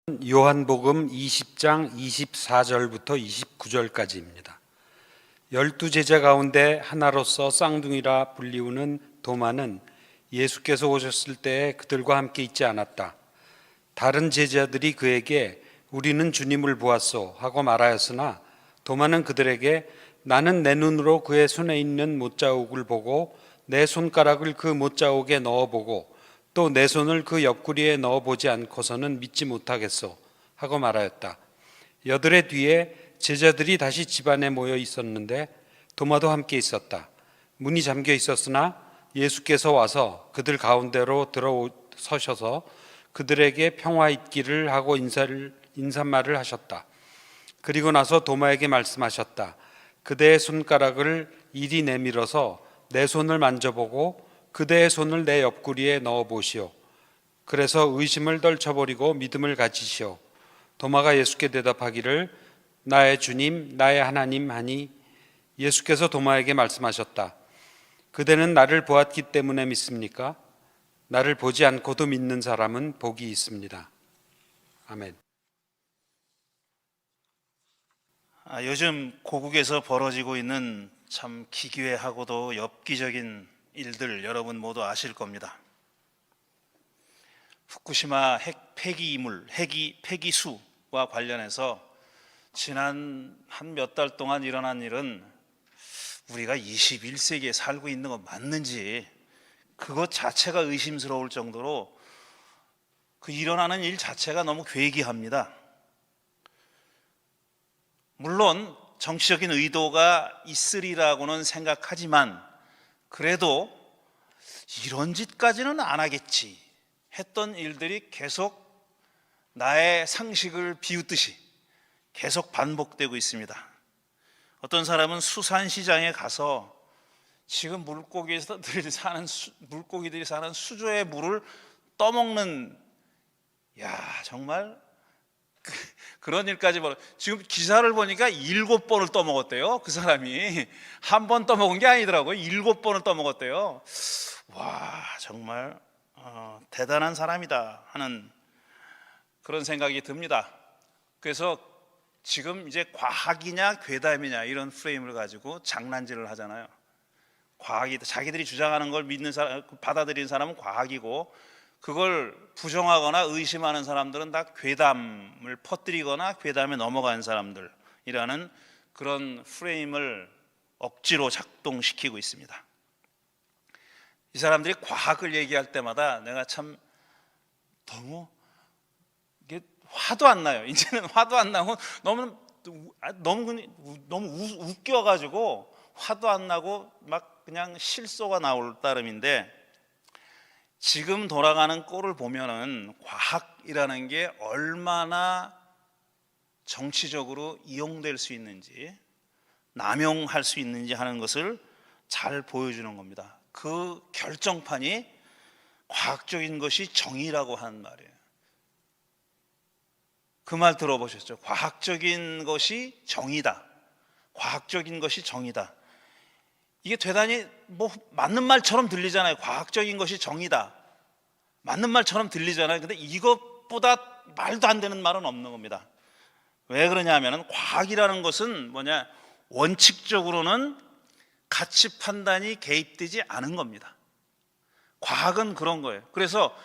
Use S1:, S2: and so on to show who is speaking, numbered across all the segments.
S1: 요한복음 20장 24절부터 29절까지입니다. 12제자 가운데 하나로서 쌍둥이라 불리우는 도마는 예수께서 오셨을 때 그들과 함께 있지 않았다. 다른 제자들이 그에게 우리는 주님을 보았소 하고 말하였으나 도마는 그들에게 나는 내 눈으로 그의 손에 있는 못자국을 보고 내 손가락을 그 못자국에 넣어보고 또 내 손을 그 옆구리에 넣어보지 않고서는 믿지 못하겠소 하고 말하였다. 여드레 뒤에 제자들이 다시 집안에 모여 있었는데 도마도 함께 있었다. 문이 잠겨 있었으나 예수께서 와서 그들 가운데로 들어서셔서 그들에게 평화 있기를 하고 인사말을 하셨다. 그리고 나서 도마에게 말씀하셨다. 그대의 손가락을 이리 내밀어서 내 손을 만져보고 그대의 손을 내 옆구리에 넣어보시오. 그래서 의심을 떨쳐버리고 믿음을 가지시오. 도마가 예수께 대답하기를 나의 주님 나의 하나님 하니 예수께서 도마에게 말씀하셨다. 그대는 나를 보았기 때문에 믿습니까? 나를 보지 않고도 믿는 사람은 복이 있습니다. 아멘.
S2: 요즘 고국에서 벌어지고 있는 참 기괴하고도 엽기적인 일들 여러분 모두 아실 겁니다. 후쿠시마 핵 폐기수와 관련해서 지난 한 몇 달 동안 일어난 일은 우리가 21세기에 살고 있는 거 맞는지 그것 자체가 의심스러울 정도로 그 일어나는 일 자체가 너무 괴기합니다. 물론 정치적인 의도가 있으리라고는 생각하지만 그래도 이런 짓까지는 안 하겠지 했던 일들이 계속 나의 상식을 비웃듯이 계속 반복되고 있습니다. 어떤 사람은 수산시장에 가서 지금 물고기들이 사는 수조의 물을 떠먹는, 정말 그런 일까지 지금 기사를 보니까 7번을 떠먹었대요. 그 사람이 한 번 떠먹은 게 아니더라고요. 7번을 떠먹었대요. 와, 정말 대단한 사람이다 하는 그런 생각이 듭니다. 그래서 지금 이제 과학이냐 괴담이냐 이런 프레임을 가지고 장난질을 하잖아요. 과학이 자기들이 주장하는 걸 믿는 사람, 받아들이는 사람은 과학이고 그걸 부정하거나 의심하는 사람들은 다 괴담을 퍼뜨리거나 괴담에 넘어가는 사람들이라는 그런 프레임을 억지로 작동시키고 있습니다. 이 사람들이 과학을 얘기할 때마다 내가 참 너무 이게 화도 안 나요. 이제는 화도 안 나고 너무 웃겨가지고 화도 안 나고 막 그냥 실소가 나올 따름인데 지금 돌아가는 꼴을 보면은 과학이라는 게 얼마나 정치적으로 이용될 수 있는지 남용할 수 있는지 하는 것을 잘 보여주는 겁니다. 그 결정판이 과학적인 것이 정의라고 하는 말이에요. 그 말 들어보셨죠? 과학적인 것이 정의다. 과학적인 것이 정의다. 이게 대단히 맞는 말처럼 들리잖아요. 과학적인 것이 정의다. 맞는 말처럼 들리잖아요. 근데 이것보다 말도 안 되는 말은 없는 겁니다. 왜 그러냐면은 과학이라는 것은 원칙적으로는 가치 판단이 개입되지 않은 겁니다. 과학은 그런 거예요. 그래서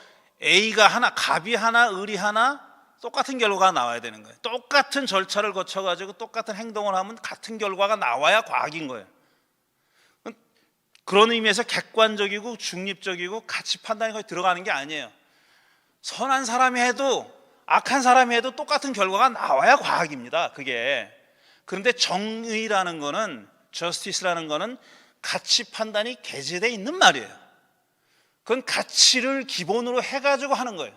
S2: A가 하나, 갑이 하나, 을이 하나 똑같은 결과가 나와야 되는 거예요. 똑같은 절차를 거쳐가지고 똑같은 행동을 하면 같은 결과가 나와야 과학인 거예요. 그런 의미에서 객관적이고 중립적이고 가치 판단이 거의 들어가는 게 아니에요. 선한 사람이 해도 악한 사람이 해도 똑같은 결과가 나와야 과학입니다. 그게. 그런데 정의라는 거는, 저스티스라는 거는 가치 판단이 개재되어 있는 말이에요. 그건 가치를 기본으로 해가지고 하는 거예요.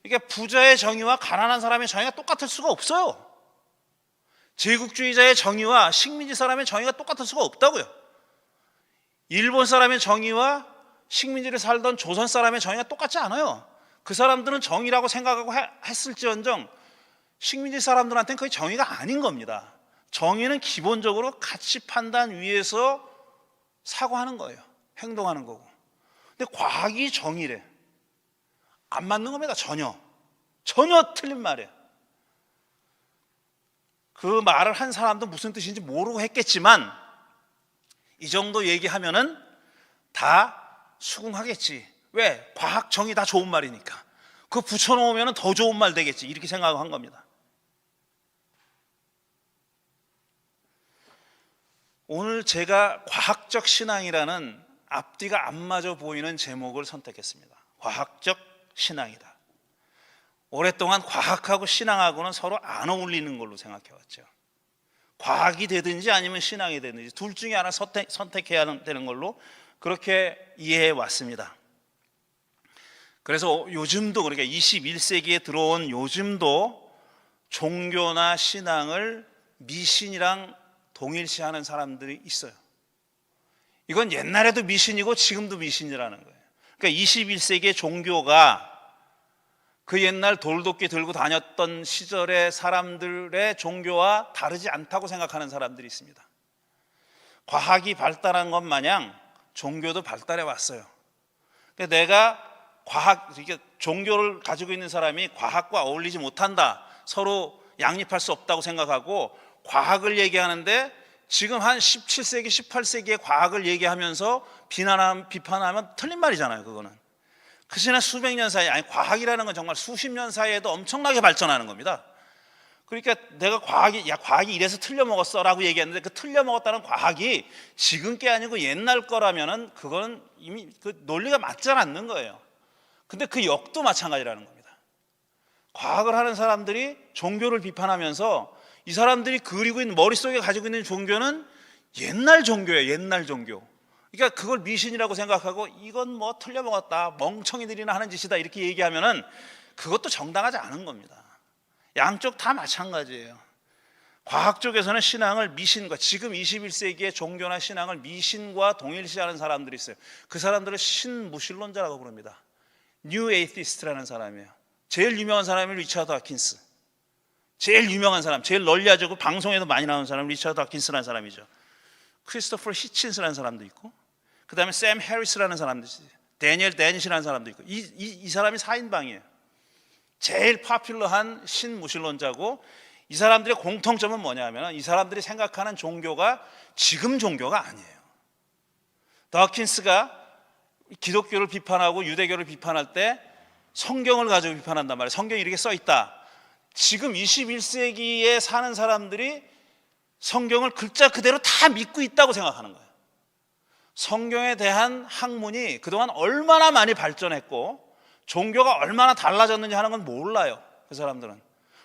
S2: 그러니까 부자의 정의와 가난한 사람의 정의가 똑같을 수가 없어요. 제국주의자의 정의와 식민지 사람의 정의가 똑같을 수가 없다고요. 일본 사람의 정의와 식민지를 살던 조선 사람의 정의가 똑같지 않아요. 그 사람들은 정의라고 생각하고 했을지언정 식민지 사람들한테는 그게 정의가 아닌 겁니다. 정의는 기본적으로 가치 판단 위에서 사고하는 거예요. 행동하는 거고. 근데 과학이 정의래. 안 맞는 겁니다. 전혀. 전혀 틀린 말이에요. 그 말을 한 사람도 무슨 뜻인지 모르고 했겠지만 이 정도 얘기하면은 다 수긍하겠지. 왜? 과학 정의 다 좋은 말이니까. 그거 붙여놓으면 더 좋은 말 되겠지. 이렇게 생각한 겁니다. 오늘 제가 과학적 신앙이라는 앞뒤가 안 맞아 보이는 제목을 선택했습니다. 과학적 신앙이다. 오랫동안 과학하고 신앙하고는 서로 안 어울리는 걸로 생각해왔죠. 과학이 되든지 아니면 신앙이 되든지 둘 중에 하나 선택해야 되는 걸로 그렇게 이해해 왔습니다. 그래서 요즘도, 그러니까 21세기에 들어온 요즘도 종교나 신앙을 미신이랑 동일시하는 사람들이 있어요. 이건 옛날에도 미신이고 지금도 미신이라는 거예요. 그러니까 21세기의 종교가 그 옛날 돌도끼 들고 다녔던 시절의 사람들의 종교와 다르지 않다고 생각하는 사람들이 있습니다. 과학이 발달한 것 마냥 종교도 발달해 왔어요. 그러니까 내가 이렇게 종교를 가지고 있는 사람이 과학과 어울리지 못한다, 서로 양립할 수 없다고 생각하고 과학을 얘기하는데 지금 한 17세기, 18세기의 과학을 얘기하면서 비판하면 틀린 말이잖아요. 그거는 그 지난 수백 년 사이, 아니 과학이라는 건 정말 수십 년 사이에도 엄청나게 발전하는 겁니다. 그러니까 내가 과학이 이래서 틀려먹었어 라고 얘기했는데 그 틀려먹었다는 과학이 지금 게 아니고 옛날 거라면은 그건 이미 그 논리가 맞지 않는 거예요. 근데 그 역도 마찬가지라는 겁니다. 과학을 하는 사람들이 종교를 비판하면서 이 사람들이 그리고 있는, 머릿속에 가지고 있는 종교는 옛날 종교예요. 옛날 종교. 그러니까 그걸 미신이라고 생각하고 이건 뭐 틀려먹었다, 멍청이들이나 하는 짓이다 이렇게 얘기하면은 그것도 정당하지 않은 겁니다. 양쪽 다 마찬가지예요. 과학 쪽에서는 신앙을 미신과, 지금 21세기의 종교나 신앙을 미신과 동일시하는 사람들이 있어요. 그 사람들을 신무신론자라고 부릅니다. 뉴 에이티스트라는 사람이에요. 제일 유명한 사람이 리처드 다킨스. 제일 유명한 사람, 제일 널리 알려지고 방송에도 많이 나오는 사람은 리처드 다킨스라는 사람이죠. 크리스토퍼 히친스라는 사람도 있고, 그 다음에 샘 해리스라는 사람도 있어요. 데니엘 데니시라는 사람도 있고, 이 사람이 4인방이에요. 제일 파퓰러한 신무신론자고, 이 사람들의 공통점은 뭐냐면 이 사람들이 생각하는 종교가 지금 종교가 아니에요. 다킨스가 기독교를 비판하고 유대교를 비판할 때 성경을 가지고 비판한단 말이에요. 성경이 이렇게 써 있다. 지금 21세기에 사는 사람들이 성경을 글자 그대로 다 믿고 있다고 생각하는 거예요. 성경에 대한 학문이 그동안 얼마나 많이 발전했고 종교가 얼마나 달라졌는지 하는 건 몰라요. 그 사람들은.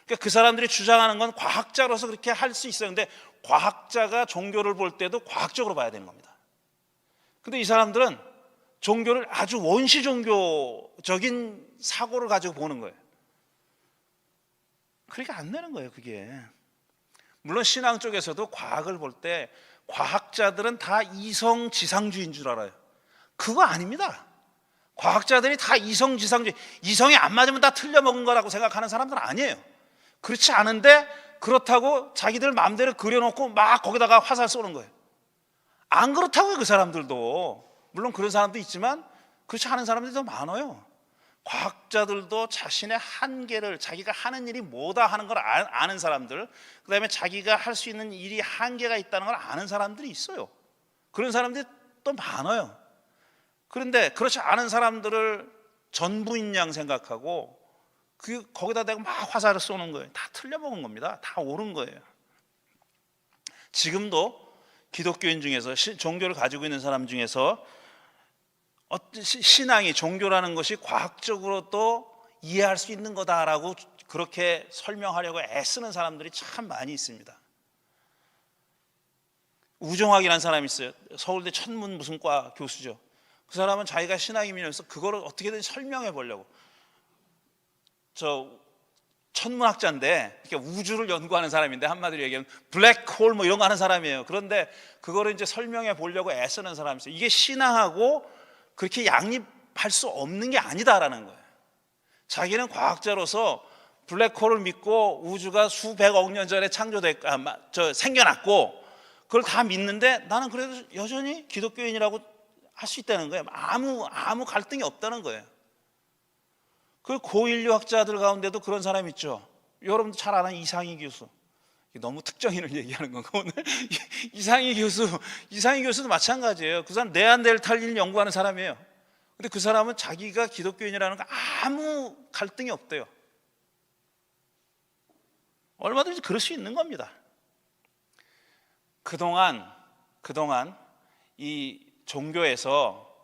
S2: 그러니까 그 사람들이 주장하는 건 과학자로서 그렇게 할 수 있어요. 근데 과학자가 종교를 볼 때도 과학적으로 봐야 되는 겁니다. 근데 이 사람들은 종교를 아주 원시 종교적인 사고를 가지고 보는 거예요. 그러니까 안 되는 거예요, 그게. 물론 신앙 쪽에서도 과학을 볼 때 과학자들은 다 이성지상주의인 줄 알아요. 그거 아닙니다. 과학자들이 다 이성지상주의, 이성이 안 맞으면 다 틀려먹은 거라고 생각하는 사람들은 아니에요. 그렇지 않은데 그렇다고 자기들 마음대로 그려놓고 막 거기다가 화살 쏘는 거예요. 안 그렇다고요, 그 사람들도. 물론 그런 사람도 있지만 그렇지 않은 사람들이 더 많아요. 과학자들도 자신의 한계를, 자기가 하는 일이 뭐다 하는 걸 아는 사람들, 그 다음에 자기가 할 수 있는 일이 한계가 있다는 걸 아는 사람들이 있어요. 그런 사람들이 또 많아요. 그런데 그렇지 않은 사람들을 전부인 양 생각하고 거기다 대고 막 화살을 쏘는 거예요. 다 틀려먹은 겁니다. 다 옳은 거예요. 지금도 기독교인 중에서, 종교를 가지고 있는 사람 중에서 신앙이, 종교라는 것이 과학적으로 또 이해할 수 있는 거다라고 그렇게 설명하려고 애쓰는 사람들이 참 많이 있습니다. 우종학이라는 사람이 있어요. 서울대 천문 무슨 과 교수죠. 그 사람은 자기가 신앙이 밀려서 그거를 어떻게든 설명해 보려고, 천문학자인데 이렇게 우주를 연구하는 사람인데 한마디로 얘기하면 블랙홀 뭐 이런 거 하는 사람이에요. 그런데 그거를 이제 설명해 보려고 애쓰는 사람이 있어요. 이게 신앙하고 그렇게 양립할 수 없는 게 아니다라는 거예요. 자기는 과학자로서 블랙홀을 믿고 우주가 수백억 년 전에 생겨났고 그걸 다 믿는데 나는 그래도 여전히 기독교인이라고 할 수 있다는 거예요. 아무 갈등이 없다는 거예요. 그 고인류학자들 가운데도 그런 사람 있죠. 여러분도 잘 아는 이상희 교수. 너무 특정인을 얘기하는 건가 오늘? 이상희 교수도 마찬가지예요. 그 사람 네안데르탈인을 연구하는 사람이에요. 근데 그 사람은 자기가 기독교인이라는 거 아무 갈등이 없대요. 얼마든지 그럴 수 있는 겁니다. 그동안 이 종교에서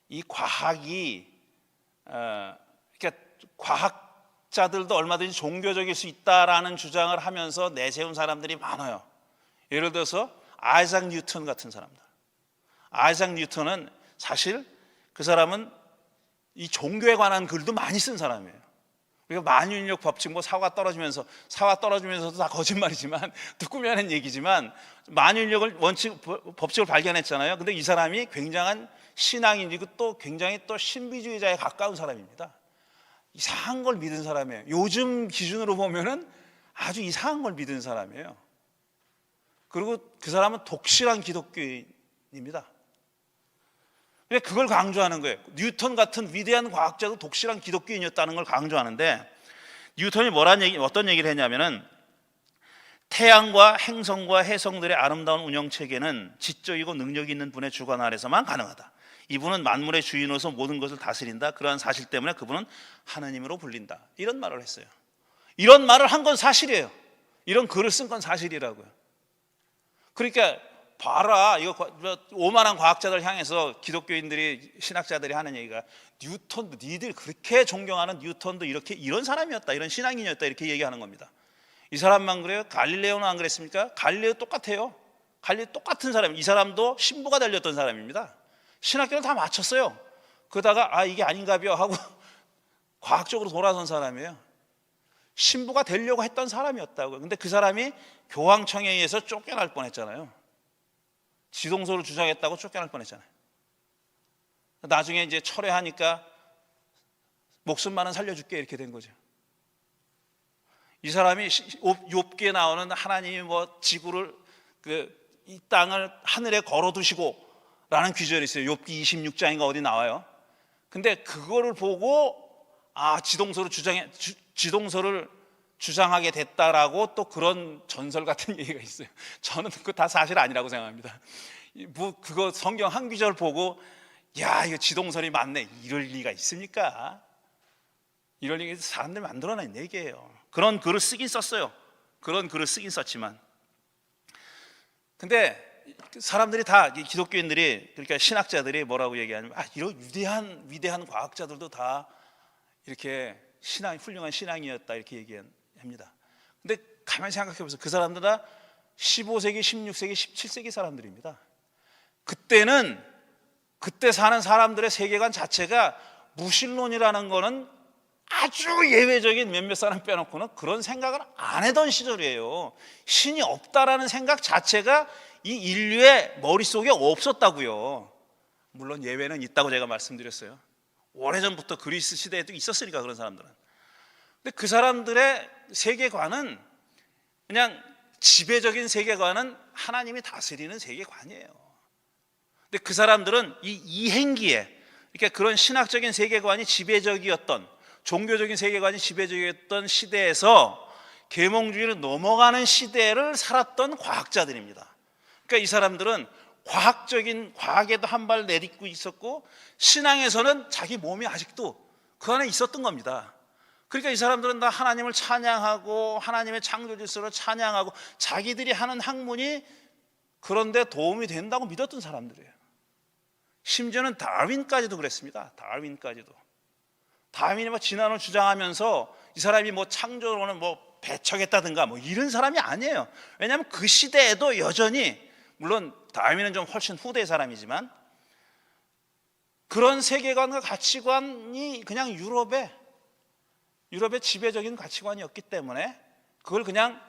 S2: 이 과학이 그러니까 과학자들도 얼마든지 종교적일 수 있다라는 주장을 하면서 내세운 사람들이 많아요. 예를 들어서 아이작 뉴턴 같은 사람들. 아이작 뉴턴은 사실 그 사람은 이 종교에 관한 글도 많이 쓴 사람이에요. 우리가 만유인력 법칙, 뭐 사과 떨어지면서도 다 거짓말이지만 듣고 하는 얘기지만 만유인력을 법칙을 발견했잖아요. 근데 이 사람이 굉장한 신앙인이고 또 굉장히 또 신비주의자에 가까운 사람입니다. 이상한 걸 믿은 사람이에요. 요즘 기준으로 보면은 아주 이상한 걸 믿은 사람이에요. 그리고 그 사람은 독실한 기독교인입니다. 그걸 강조하는 거예요. 뉴턴 같은 위대한 과학자도 독실한 기독교인이었다는 걸 강조하는데, 뉴턴이 어떤 얘기를 했냐면은 태양과 행성과 해성들의 아름다운 운영 체계는 지적이고 능력이 있는 분의 주관 아래서만 가능하다. 이분은 만물의 주인으로서 모든 것을 다스린다. 그러한 사실 때문에 그분은 하느님으로 불린다. 이런 말을 했어요. 이런 말을 한 건 사실이에요. 이런 글을 쓴 건 사실이라고요. 그러니까 봐라, 이거 오만한 과학자들 향해서 기독교인들이, 신학자들이 하는 얘기가, 뉴턴도, 니들 그렇게 존경하는 뉴턴도 이런 사람이었다, 이런 신앙인이었다, 이렇게 얘기하는 겁니다. 이 사람만 그래요? 갈릴레오는 안 그랬습니까? 갈릴레오 똑같아요. 갈릴레오 똑같은 사람. 이 사람도 신부가 달렸던 사람입니다. 신학교를 다 마쳤어요. 그러다가 이게 아닌가벼 하고 과학적으로 돌아선 사람이에요. 신부가 되려고 했던 사람이었다고요. 근데 그 사람이 교황청에 의해서 쫓겨날 뻔했잖아요. 지동소를 주장했다고 쫓겨날 뻔했잖아요. 나중에 이제 철회하니까 목숨만은 살려줄게 이렇게 된 거죠. 이 사람이 욥기에 나오는 하나님이 뭐 지구를 이 땅을 하늘에 걸어두시고 라는 구절이 있어요. 욥기 26장인가 어디 나와요. 근데 그거를 보고 지동소를 주장하게 됐다라고 또 그런 전설 같은 얘기가 있어요. 저는 그거 다 사실 아니라고 생각합니다. 그거 성경 한 구절 보고 이거 지동설이 맞네, 이럴 리가 있습니까? 이럴 리가 사람들이 만들어낸 얘기예요. 그런 글을 쓰긴 썼어요. 그런 글을 쓰긴 썼지만, 근데 사람들이 다, 기독교인들이, 그러니까 신학자들이 뭐라고 얘기하냐면 이런 위대한 과학자들도 다 이렇게 훌륭한 신앙이었다 이렇게 얘기합니다. 근데 가만히 생각해 보세요. 그 사람들 다 15세기, 16세기, 17세기 사람들입니다. 그때 사는 사람들의 세계관 자체가 무신론이라는 거는 아주 예외적인 몇몇 사람 빼놓고는 그런 생각을 안 하던 시절이에요. 신이 없다라는 생각 자체가 이 인류의 머릿속에 없었다고요. 물론 예외는 있다고 제가 말씀드렸어요. 오래전부터 그리스 시대에도 있었으니까, 그런 사람들은. 근데 그 사람들의 세계관은 그냥 지배적인 세계관은 하나님이 다스리는 세계관이에요. 근데 그 사람들은 이 이행기에, 그러니까 그런 신학적인 세계관이 지배적이었던, 종교적인 세계관이 지배적이었던 시대에서 계몽주의로 넘어가는 시대를 살았던 과학자들입니다. 그러니까 이 사람들은 과학에도 한 발 내딛고 있었고, 신앙에서는 자기 몸이 아직도 그 안에 있었던 겁니다. 그러니까 이 사람들은 다 하나님을 찬양하고 하나님의 창조 질서를 찬양하고 자기들이 하는 학문이 그런데 도움이 된다고 믿었던 사람들이에요. 심지어는 다윈까지도 그랬습니다. 다윈이 진화론을 주장하면서 이 사람이 창조론을 배척했다든가 이런 사람이 아니에요. 왜냐하면 그 시대에도 여전히, 물론 다윈은 좀 훨씬 후대 사람이지만, 그런 세계관과 가치관이 그냥 유럽의 지배적인 가치관이었기 때문에 그걸 그냥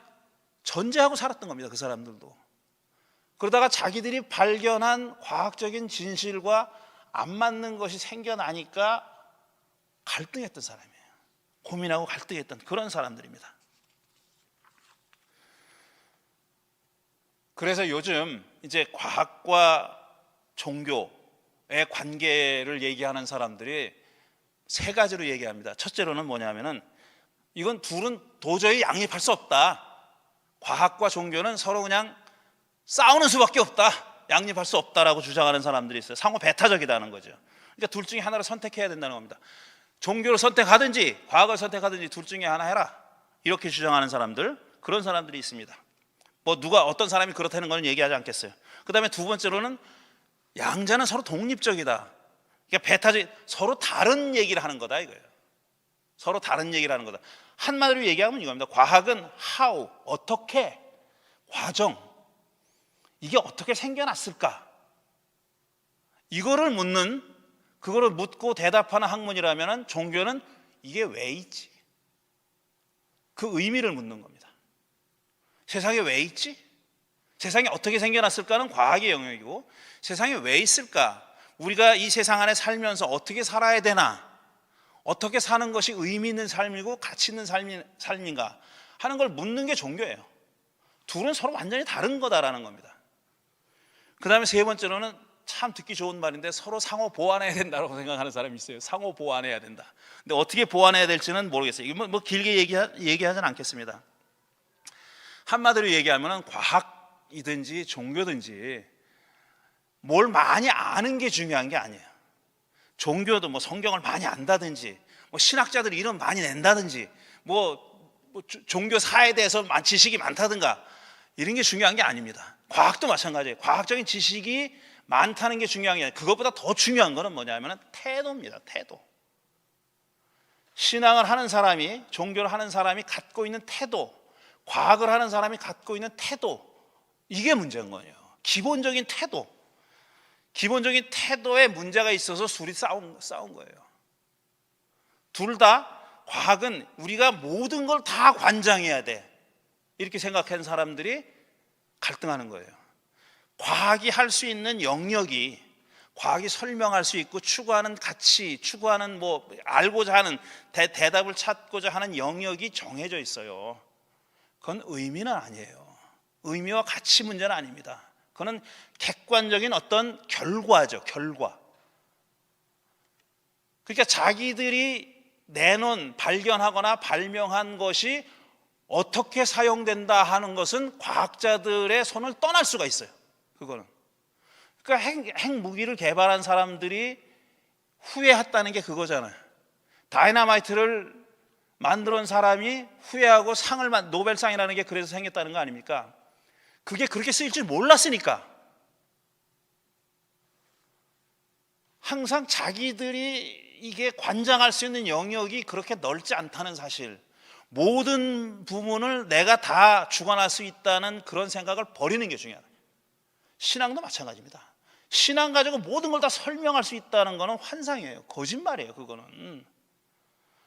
S2: 전제하고 살았던 겁니다. 그 사람들도. 그러다가 자기들이 발견한 과학적인 진실과 안 맞는 것이 생겨나니까 갈등했던 사람이에요. 고민하고 갈등했던 그런 사람들입니다. 그래서 요즘 이제 과학과 종교의 관계를 얘기하는 사람들이 세 가지로 얘기합니다. 첫째로는 뭐냐면은 이건 둘은 도저히 양립할 수 없다. 과학과 종교는 서로 그냥 싸우는 수밖에 없다. 양립할 수 없다라고 주장하는 사람들이 있어요. 상호 배타적이다는 거죠. 그러니까 둘 중에 하나를 선택해야 된다는 겁니다. 종교를 선택하든지 과학을 선택하든지 둘 중에 하나 해라. 이렇게 주장하는 사람들, 그런 사람들이 있습니다. 뭐 누가 어떤 사람이 그렇다는 건 얘기하지 않겠어요. 그다음에 두 번째로는 양자는 서로 독립적이다. 그러니까 배타적, 서로 다른 얘기를 하는 거다 이거예요. 서로 다른 얘기를 하는 거다. 한마디로 얘기하면 이겁니다. 과학은 how, 어떻게, 과정, 이게 어떻게 생겨났을까? 이거를 묻는, 그거를 묻고 대답하는 학문이라면 종교는 이게 왜 있지? 그 의미를 묻는 겁니다. 세상에 왜 있지? 세상이 어떻게 생겨났을까는 과학의 영역이고, 세상에 왜 있을까? 우리가 이 세상 안에 살면서 어떻게 살아야 되나? 어떻게 사는 것이 의미 있는 삶이고 가치 있는 삶인가 하는 걸 묻는 게 종교예요. 둘은 서로 완전히 다른 거다라는 겁니다. 그 다음에 세 번째로는 참 듣기 좋은 말인데 서로 상호 보완해야 된다고 생각하는 사람이 있어요. 상호 보완해야 된다. 근데 어떻게 보완해야 될지는 모르겠어요. 이거 뭐 길게 얘기하진 않겠습니다. 한마디로 얘기하면 과학이든지 종교든지 뭘 많이 아는 게 중요한 게 아니에요. 종교도 뭐 성경을 많이 안다든지 뭐 신학자들 이름 많이 낸다든지 뭐 종교사에 대해서 지식이 많다든가 이런 게 중요한 게 아닙니다. 과학도 마찬가지예요. 과학적인 지식이 많다는 게 중요한 게 아니에요. 그것보다 더 중요한 거는 뭐냐면 태도입니다. 태도. 신앙을 하는 사람이, 종교를 하는 사람이 갖고 있는 태도, 과학을 하는 사람이 갖고 있는 태도, 이게 문제인 거예요. 기본적인 태도. 기본적인 태도에 문제가 있어서 둘이 싸운 거예요. 둘 다 과학은 우리가 모든 걸 다 관장해야 돼 이렇게 생각하는 사람들이 갈등하는 거예요. 과학이 할 수 있는 영역이, 과학이 설명할 수 있고 추구하는 가치, 추구하는 뭐 알고자 하는 대답을 찾고자 하는 영역이 정해져 있어요. 그건 의미는 아니에요. 의미와 가치 문제는 아닙니다. 그거는 객관적인 어떤 결과죠. 결과. 그러니까 자기들이 내놓은, 발견하거나 발명한 것이 어떻게 사용된다 하는 것은 과학자들의 손을 떠날 수가 있어요. 그거는. 그러니까 핵무기를 개발한 사람들이 후회했다는 게 그거잖아요. 다이너마이트를 만들어온 사람이 후회하고 노벨상이라는 게 그래서 생겼다는 거 아닙니까? 그게 그렇게 쓰일 줄 몰랐으니까. 항상 자기들이 이게 관장할 수 있는 영역이 그렇게 넓지 않다는 사실, 모든 부분을 내가 다 주관할 수 있다는 그런 생각을 버리는 게 중요하다. 신앙도 마찬가지입니다. 신앙 가지고 모든 걸 다 설명할 수 있다는 것은 환상이에요. 거짓말이에요. 그거는.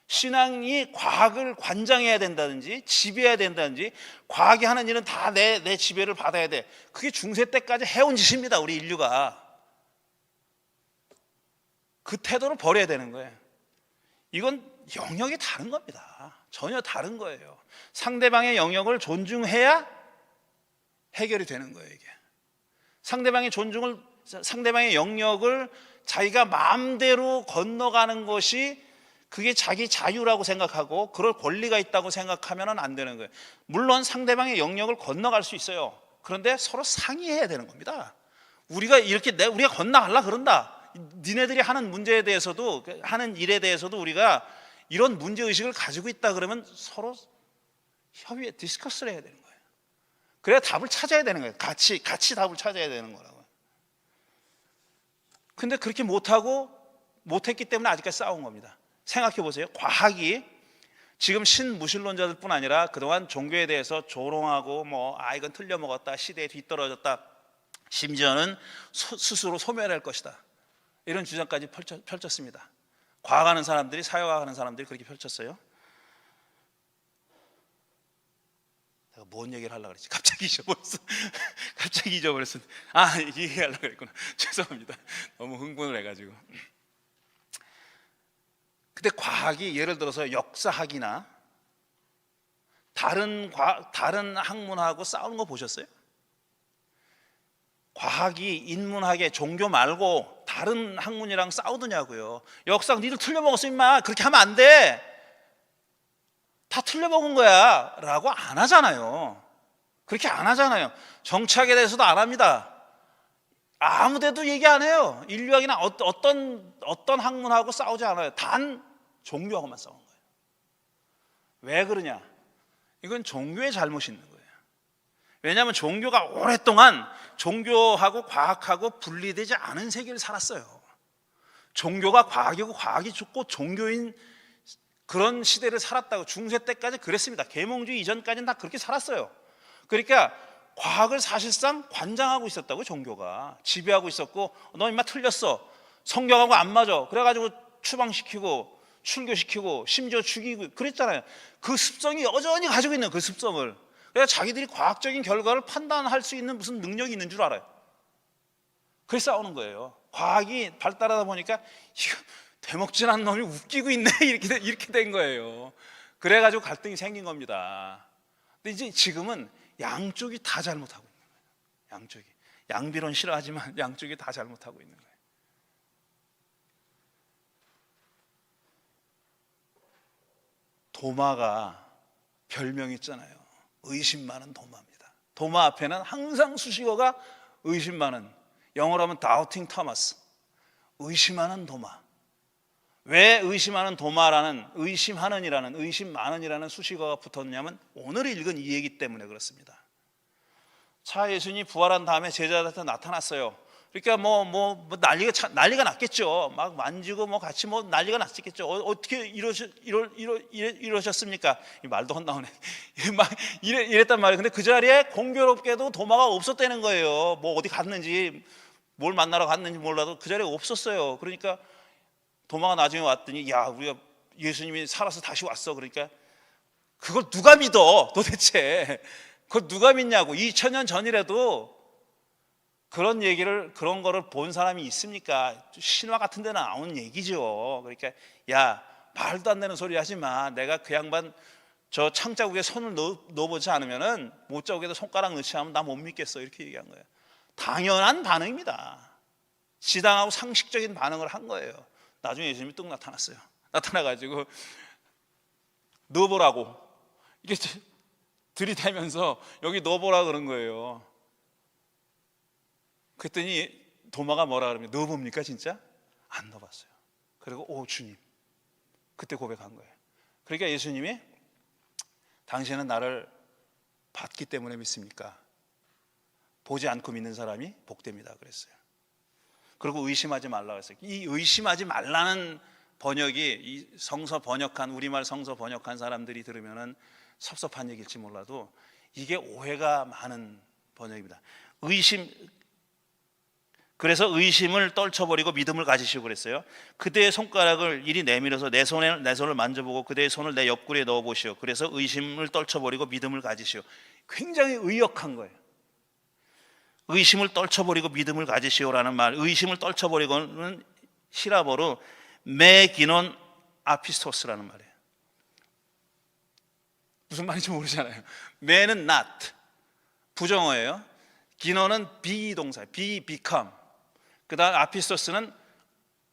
S2: 신앙이 과학을 관장해야 된다든지 지배해야 된다든지 과학이 하는 일은 다 내 지배를 받아야 돼, 그게 중세 때까지 해온 짓입니다. 우리 인류가. 그 태도를 버려야 되는 거예요. 이건 영역이 다른 겁니다. 전혀 다른 거예요. 상대방의 영역을 존중해야 해결이 되는 거예요. 이게 상대방의 영역을 자기가 마음대로 건너가는 것이, 그게 자기 자유라고 생각하고 그럴 권리가 있다고 생각하면 안 되는 거예요. 물론 상대방의 영역을 건너갈 수 있어요. 그런데 서로 상의해야 되는 겁니다. 우리가 건너가려 그런다. 니네들이 하는 문제에 대해서도, 하는 일에 대해서도 우리가 이런 문제의식을 가지고 있다 그러면 서로 협의해, 디스커스를 해야 되는 거예요. 그래야 답을 찾아야 되는 거예요. 같이 답을 찾아야 되는 거라고요. 근데 그렇게 못했기 때문에 아직까지 싸운 겁니다. 생각해 보세요. 과학이 지금 신무신론자들 뿐 아니라 그동안 종교에 대해서 조롱하고 이건 틀려 먹었다, 시대에 뒤떨어졌다, 심지어는 스스로 소멸할 것이다, 이런 주장까지 펼쳤습니다. 과학하는 사람들이, 사회과학하는 사람들이 그렇게 펼쳤어요. 내가 뭔 얘기를 하려고 그랬지? 갑자기 잊어버렸어. 이 얘기하려고 그랬구나. 죄송합니다. 너무 흥분을 해가지고. 근데 과학이 예를 들어서 역사학이나 다른 학문하고 싸우는 거 보셨어요? 과학이 인문학의 종교 말고 다른 학문이랑 싸우더냐고요. 역사 니들 틀려먹었어 임마. 그렇게 하면 안 돼. 다 틀려먹은 거야 라고 안 하잖아요. 그렇게 안 하잖아요. 정치학에 대해서도 안 합니다. 아무 데도 얘기 안 해요. 인류학이나 어떤 학문하고 싸우지 않아요. 단 종교하고만 싸우는 거예요. 왜 그러냐? 이건 종교의 잘못이 있는 거예요. 왜냐하면 종교가 오랫동안 종교하고 과학하고 분리되지 않은 세계를 살았어요. 종교가 과학이고 과학이 죽고 종교인 그런 시대를 살았다고. 중세 때까지 그랬습니다. 계몽주의 이전까지는 다 그렇게 살았어요. 그러니까 과학을 사실상 관장하고 있었다고. 종교가 지배하고 있었고, 너 임마 틀렸어, 성경하고 안 맞아, 그래가지고 추방시키고 출교시키고 심지어 죽이고 그랬잖아요. 그 습성이 여전히 가지고 있는 그 습성을. 그래서 자기들이 과학적인 결과를 판단할 수 있는 무슨 능력이 있는 줄 알아요. 그래서 싸우는 거예요. 과학이 발달하다 보니까 이거 되먹질 않는 놈이 웃기고 있네 이렇게 된 거예요. 그래가지고 갈등이 생긴 겁니다. 근데 이제 지금은 양쪽이 다 잘못하고 있는 거예요. 양쪽이. 양비론 싫어하지만 양쪽이 다 잘못하고 있는 거예요. 도마가 별명이 있잖아요. 의심 많은 도마입니다. 도마 앞에는 항상 수식어가 의심 많은, 영어로 하면 doubting Thomas, 의심하는 도마. 왜 의심하는 도마라는, 의심하는이라는, 의심 많은이라는 수식어가 붙었냐면 오늘 읽은 이 얘기 때문에 그렇습니다. 차 예수님이 부활한 다음에 제자들한테 나타났어요. 그러니까 난리가 났겠죠. 막 만지고 같이 난리가 났겠죠. 어떻게 이러셨습니까? 말도 안 나오네. 막 이랬단 말이에요. 근데 그 자리에 공교롭게도 도마가 없었다는 거예요. 어디 갔는지, 뭘 만나러 갔는지 몰라도 그 자리에 없었어요. 그러니까 도마가 나중에 왔더니, 야, 우리가 예수님이 살아서 다시 왔어. 그러니까 그걸 누가 믿어 도대체? 그걸 누가 믿냐고. 2000년 전이라도 그런 거를 본 사람이 있습니까? 신화 같은 데 나오는 얘기죠. 그러니까 야, 말도 안 되는 소리 하지 마. 내가 그 양반 저 창자국에 손을 넣어보지 않으면은 못자국에도 손가락 넣지 않으면 나 못 믿겠어. 이렇게 얘기한 거예요. 당연한 반응입니다. 지당하고 상식적인 반응을 한 거예요. 나중에 예수님이 뚝 나타났어요. 나타나가지고 넣어보라고 이렇게 들이대면서 여기 넣어보라 그런 거예요. 그랬더니 도마가 뭐라 그러면, 넣어봅니까 진짜? 안 넣어봤어요. 그리고 오 주님, 그때 고백한 거예요. 그러니까 예수님이 당신은 나를 봤기 때문에 믿습니까? 보지 않고 믿는 사람이 복됩니다 그랬어요. 그리고 의심하지 말라고 했어요. 이 의심하지 말라는 번역이, 이 성서 번역한, 우리말 성서 번역한 사람들이 들으면은 섭섭한 얘기일지 몰라도 이게 오해가 많은 번역입니다. 그래서 의심을 떨쳐버리고 믿음을 가지시고 그랬어요. 그대의 손가락을 이리 내밀어서 내 손을 만져보고 그대의 손을 내 옆구리에 넣어보시오. 그래서 의심을 떨쳐버리고 믿음을 가지시오. 굉장히 의역한 거예요. 의심을 떨쳐버리고 믿음을 가지시오라는 말, 의심을 떨쳐버리고는 히라보로 메기논 아피스토스라는 말이에요. 무슨 말인지 모르잖아요. 메는 not, 부정어예요. 기논은 be 동사, become. 그 다음 아피스토스는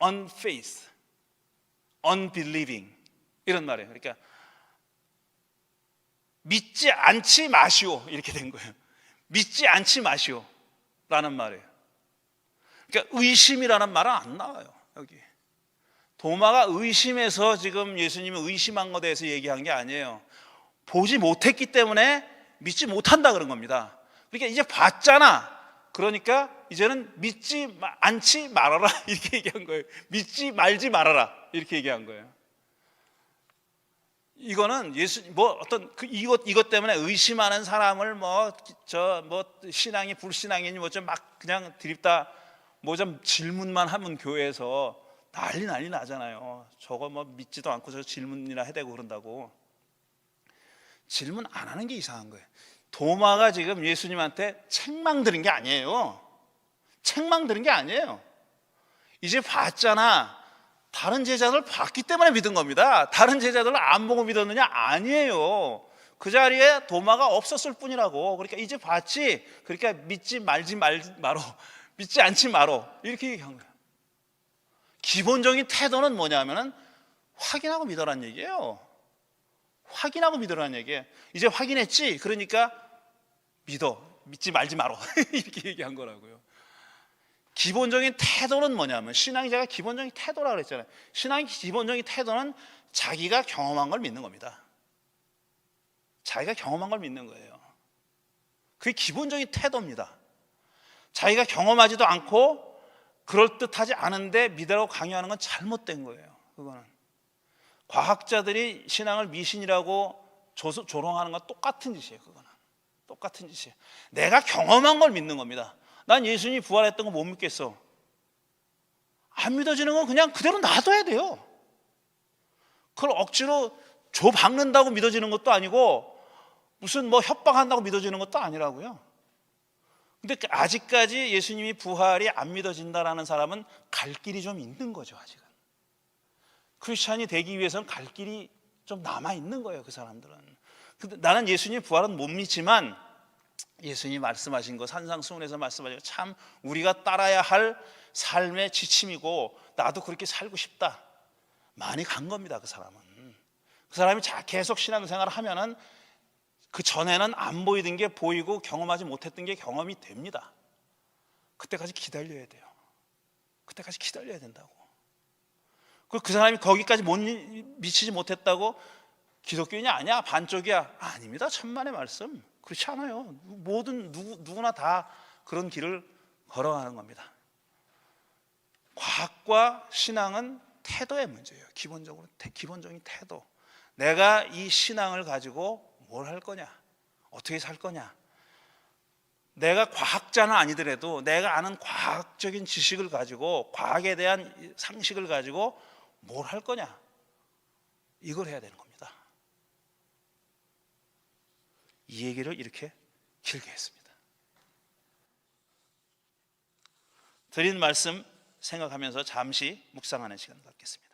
S2: unfaith, unbelieving 이런 말이에요. 그러니까 믿지 않지 마시오 이렇게 된 거예요. 믿지 않지 마시오 라는 말이에요. 그러니까 의심이라는 말은 안 나와요. 여기 도마가 의심해서 지금 예수님이 의심한 것에 대해서 얘기한 게 아니에요. 보지 못했기 때문에 믿지 못한다 그런 겁니다. 그러니까 이제 봤잖아. 그러니까 이제는 믿지 않지 말아라 이렇게 얘기한 거예요. 믿지 말지 말아라 이렇게 얘기한 거예요. 이거는 이것 때문에 의심하는 사람을 신앙이 불신앙이니 좀 막 그냥 드립다 좀 질문만 하면 교회에서 난리 나잖아요. 저거 믿지도 않고 저 질문이나 해대고 그런다고. 질문 안 하는 게 이상한 거예요. 도마가 지금 예수님한테 책망 들은 게 아니에요. 책망 들은 게 아니에요. 이제 봤잖아. 다른 제자들 봤기 때문에 믿은 겁니다. 다른 제자들을 안 보고 믿었느냐? 아니에요. 그 자리에 도마가 없었을 뿐이라고. 그러니까 이제 봤지. 그러니까 믿지 마로. 믿지 않지 마로. 이렇게 얘기한 거예요. 기본적인 태도는 뭐냐면은 확인하고 믿어라는 얘기예요. 확인하고 믿으라는 얘기예요. 이제 확인했지? 그러니까 믿지 말지 마로. 이렇게 얘기한 거라고요. 기본적인 태도는 뭐냐면, 신앙이 제가 기본적인 태도라고 그랬잖아요. 신앙의 기본적인 태도는 자기가 경험한 걸 믿는 겁니다. 자기가 경험한 걸 믿는 거예요. 그게 기본적인 태도입니다. 자기가 경험하지도 않고 그럴듯하지 않은데 믿으라고 강요하는 건 잘못된 거예요. 그거는 과학자들이 신앙을 미신이라고 조롱하는 건 똑같은 짓이에요. 그거는 똑같은 짓이에요. 내가 경험한 걸 믿는 겁니다. 난 예수님이 부활했던 거 못 믿겠어. 안 믿어지는 건 그냥 그대로 놔둬야 돼요. 그걸 억지로 박는다고 믿어지는 것도 아니고 무슨 뭐 협박한다고 믿어지는 것도 아니라고요. 근데 아직까지 예수님이 부활이 안 믿어진다라는 사람은 갈 길이 좀 있는 거죠. 아직은 크리스찬이 되기 위해서는 갈 길이 좀 남아 있는 거예요. 그 사람들은. 근데 나는 예수님 부활은 못 믿지만 예수님 말씀하신 거, 산상수훈에서 말씀하신 거 참 우리가 따라야 할 삶의 지침이고 나도 그렇게 살고 싶다. 많이 간 겁니다. 그 사람은. 그 사람이 계속 신앙생활을 하면은 그 전에는 안 보이던 게 보이고 경험하지 못했던 게 경험이 됩니다. 그때까지 기다려야 돼요. 그때까지 기다려야 된다고. 그 사람이 거기까지 미치지 못했다고 기독교인이 아니야, 반쪽이야, 아닙니다. 천만의 말씀. 그렇지 않아요. 누구나 다 그런 길을 걸어가는 겁니다. 과학과 신앙은 태도의 문제예요. 기본적인 태도. 내가 이 신앙을 가지고 뭘 할 거냐, 어떻게 살 거냐. 내가 과학자는 아니더라도 내가 아는 과학적인 지식을 가지고, 과학에 대한 상식을 가지고 뭘 할 거냐, 이걸 해야 되는 겁니다. 이 얘기를 이렇게 길게 했습니다. 드린 말씀 생각하면서 잠시 묵상하는 시간을 갖겠습니다.